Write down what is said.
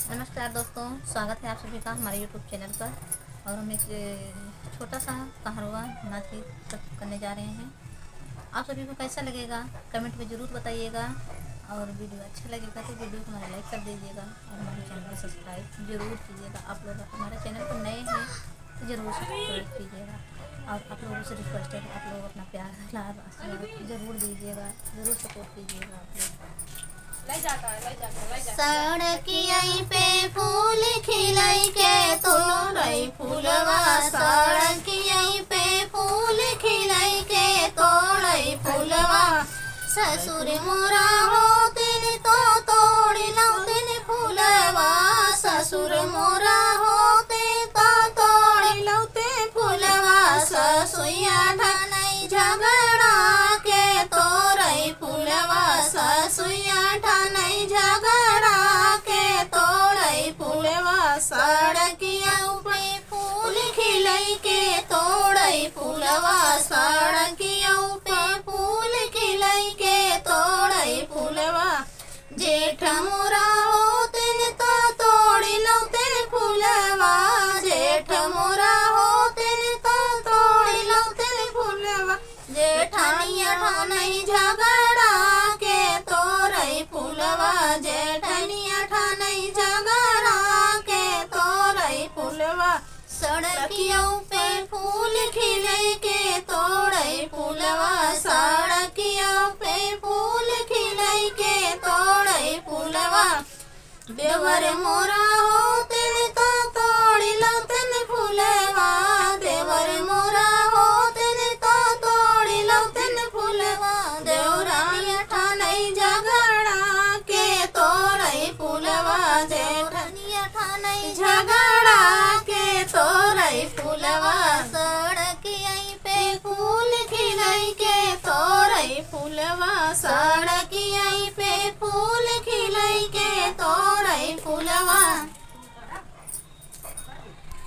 नमस्कार दोस्तों, स्वागत है आप सभी का हमारे YouTube चैनल पर। और हम एक छोटा सा कहारवा नाच करने जा रहे हैं। आप सभी को कैसा लगेगा कमेंट में ज़रूर बताइएगा। और वीडियो अच्छा लगेगा तो वीडियो को हमारा लाइक कर दीजिएगा और हमारे चैनल को सब्सक्राइब जरूर कीजिएगा। आप लोग हमारे चैनल पर नए हैं तो ज़रूर सब्सक्राइब कीजिएगा। और आप लोगों से रिक्वेस्ट है कि आप लोग अपना प्यार दुलार ज़रूर दीजिएगा, ज़रूर सपोर्ट कीजिएगा आप लोग। सड़किया पे फूल खिलाई के तोड़ई फूलवा, सड़किया पे फूल खिलाई के तोड़ई फूलवा। ससुर मोरा होतिन तो तोड़ी लौतिन फूलवा, ससुर मोरा होते तो तोड़ी लौते फूलवा। ससुया ठानई झगड़ा के तोड़ई फूलवा, ससुया ठानई झगड़ा के तोड़ई फूलवा। सड़किया पे फूल खिलई के तोड़ई फूलवा, सड़किया पे फूल खिलई के तोड़ई फूलवा। जेठ मोरा होतिन तो तोड़ी लौतिन फूलवा, जेठ मोरा होतिन तो तोड़ी लौतिन फूलवा। जेठनिया ठानई झगड़ा के तोड़ई फूलवा, जेठनिया ठानई झगड़ा के तोड़ई फूलवा। सड़किया पे फूल खिलई के तोड़ई फूलवा, सड़किया पे फूल खिलई के तोड़ई फूलवा। देवर मोरा होतिन तो तोड़ी लौतिन फूलवा, देवर मोरा होतिन तो तोड़ी लौतिन फूलवा। देवरानिया ठानई झगड़ा के तोड़ई फूलवा, जेठनिया ठानई झगड़ा के तोड़ई फूलवा। सड़किया पे फूल खिलई के तोड़ई फूलवा, सड़किया पे फूल खिलई के तोड़ई फूलवा।